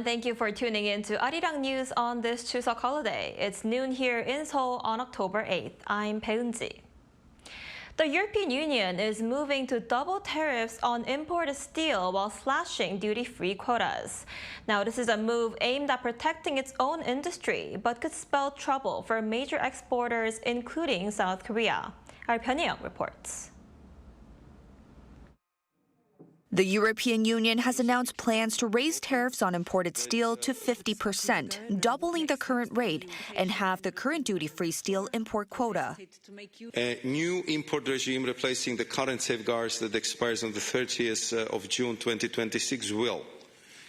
everyone. Thank you for tuning in to Arirang News on this Chuseok holiday. It's noon here in Seoul on October 8th. I'm Peunji. The European Union is moving to double tariffs on imported steel while slashing duty-free quotas. Now, this is a move aimed at protecting its own industry, but could spell trouble for major exporters, including South Korea. Our Pyeongyang reports. The European Union has announced plans to raise tariffs on imported steel to 50%, doubling the current rate and half the current duty-free steel import quota. A new import regime replacing the current safeguards that expires on the 30th of June 2026 will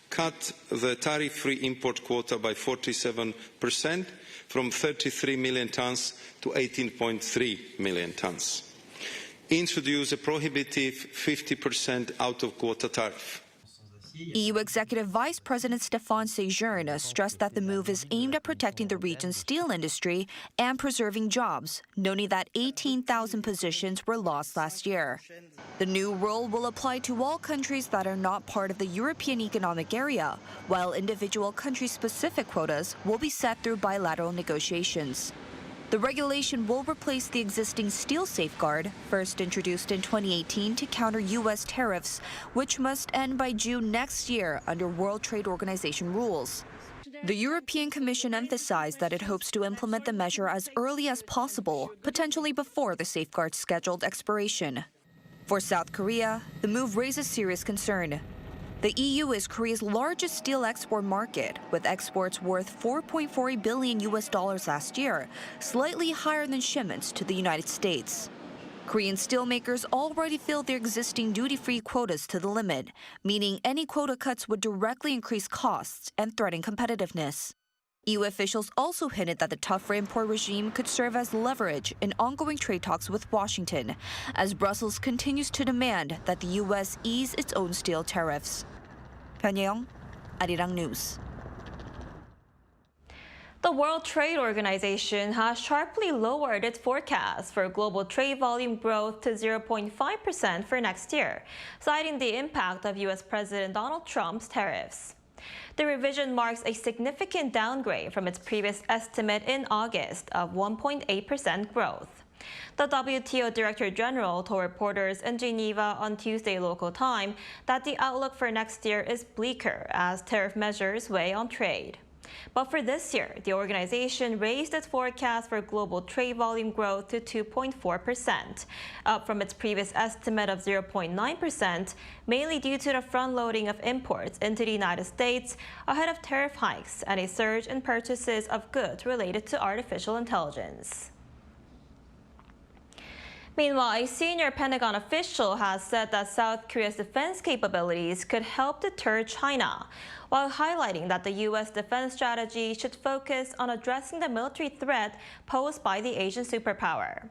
cut the tariff-free import quota by 47% from 33 million tons to 18.3 million tons. Introduce a prohibitive 50% out-of-quota tariff. EU Executive Vice President Stéphane Séjourné stressed that the move is aimed at protecting the region's steel industry and preserving jobs, noting that 18,000 positions were lost last year. The new rule will apply to all countries that are not part of the European Economic Area, while individual country-specific quotas will be set through bilateral negotiations. The regulation will replace the existing steel safeguard, first introduced in 2018 to counter U.S. tariffs, which must end by June next year under World Trade Organization rules. The European Commission emphasized that it hopes to implement the measure as early as possible, potentially before the safeguard's scheduled expiration. For South Korea, the move raises serious concern. The EU is Korea's largest steel export market, with exports worth $4.4 billion last year, slightly higher than shipments to the United States. Korean steelmakers already filled their existing duty-free quotas to the limit, meaning any quota cuts would directly increase costs and threaten competitiveness. EU officials also hinted that the tougher import regime could serve as leverage in ongoing trade talks with Washington, as Brussels continues to demand that the U.S. ease its own steel tariffs. Pyeongyang, Arirang News. The World Trade Organization has sharply lowered its forecast for global trade volume growth to 0.5% for next year, citing the impact of U.S. President Donald Trump's tariffs. The revision marks a significant downgrade from its previous estimate in August of 1.8% growth. The WTO Director General told reporters in Geneva on Tuesday local time that the outlook for next year is bleaker as tariff measures weigh on trade. But for this year, the organization raised its forecast for global trade volume growth to 2.4%, up from its previous estimate of 0.9%, mainly due to the front-loading of imports into the United States ahead of tariff hikes and a surge in purchases of goods related to artificial intelligence. Meanwhile, a senior Pentagon official has said that South Korea's defense capabilities could help deter China, while highlighting that the U.S. defense strategy should focus on addressing the military threat posed by the Asian superpower.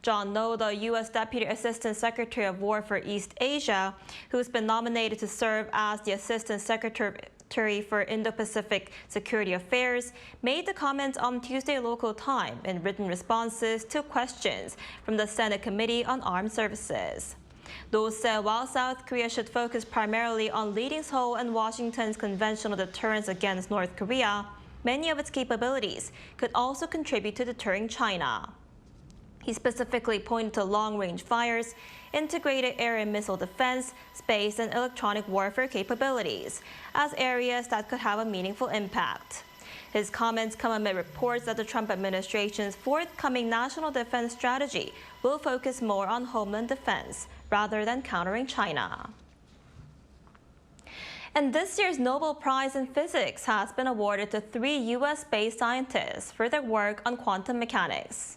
John No, the U.S. Deputy Assistant Secretary of War for East Asia, who's been nominated to serve as the Assistant Secretary for Indo-Pacific Security Affairs, made the comments on Tuesday local time in written responses to questions from the Senate Committee on Armed Services. Those said while South Korea should focus primarily on leading Seoul and Washington's conventional deterrence against North Korea, many of its capabilities could also contribute to deterring China. He specifically pointed to long-range fires, integrated air and missile defense, space, and electronic warfare capabilities as areas that could have a meaningful impact. His comments come amid reports that the Trump administration's forthcoming national defense strategy will focus more on homeland defense rather than countering China. And this year's Nobel Prize in Physics has been awarded to 3 U.S.-based scientists for their work on quantum mechanics.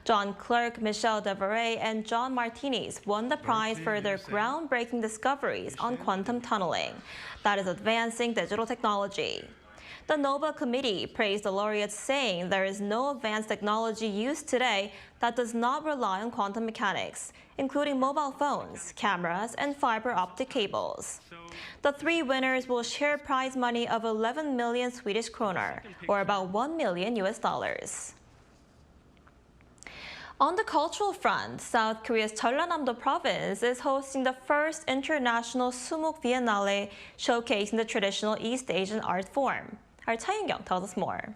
John Clerk, Michel Devereux, and John Martinis won the prize for their groundbreaking discoveries on quantum tunneling, that is advancing digital technology. The Nobel Committee praised the laureates, saying there is no advanced technology used today that does not rely on quantum mechanics, including mobile phones, cameras, and fiber optic cables. The 3 winners will share prize money of 11 million Swedish kroner, or about $1 million. On the cultural front, South Korea's Jeollanam-do Province is hosting the first international Sumuk Biennale, showcasing the traditional East Asian art form. Our Cha Young tells us more.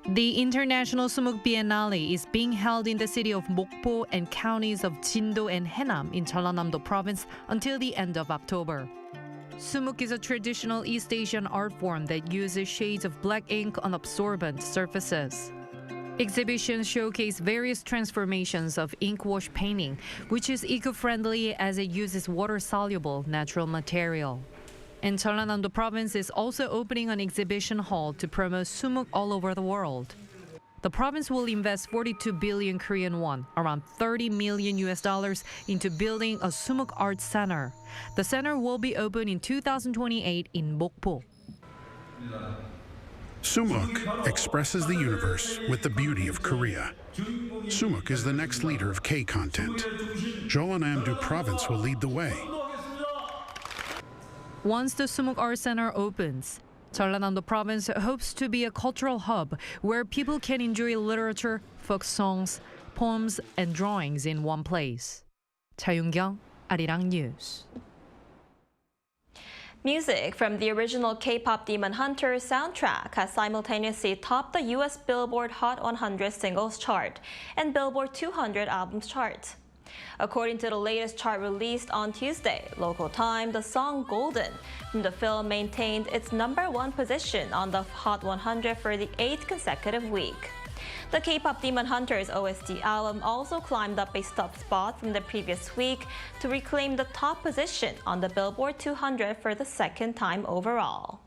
The International Sumuk Biennale is being held in the city of Mokpo and counties of Jindo and Haenam in Jeollanam-do Province until the end of October. Sumuk is a traditional East Asian art form that uses shades of black ink on absorbent surfaces. Exhibitions showcase various transformations of ink wash painting, which is eco-friendly as it uses water-soluble natural material. And Jeollanam-do Province is also opening an exhibition hall to promote Sumuk all over the world. The province will invest 42 billion Korean won, around $30 million into building a Sumuk Art Center. The center will be open in 2028 in Mokpo. Sumuk expresses the universe with the beauty of Korea. Sumuk is the next leader of K-content. Jeollanam-do Province will lead the way. Once the Sumuk Art Center opens, Jeollanam-do Province hopes to be a cultural hub where people can enjoy literature, folk songs, poems, and drawings in one place. Cha Young, Arirang News. Music from the original K-pop Demon Hunters soundtrack has simultaneously topped the U.S. Billboard Hot 100 singles chart and Billboard 200 albums chart. According to the latest chart released on Tuesday, local time, the song Golden from the film maintained its #1 position on the Hot 100 for the 8th consecutive week. The K-pop Demon Hunters OST album also climbed up a spot from the previous week to reclaim the top position on the Billboard 200 for the second time overall.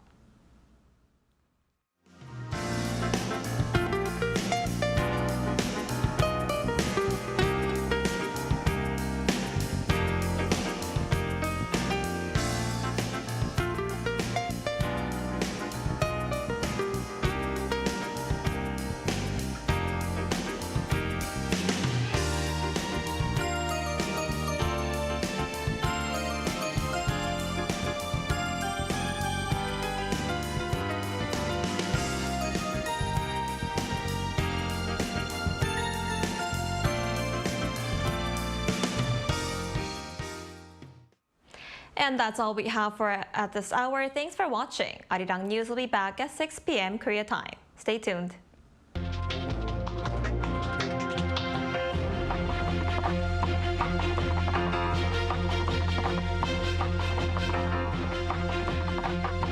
And that's all we have for at this hour. Thanks for watching. Arirang News will be back at 6 p.m. Korea time. Stay tuned.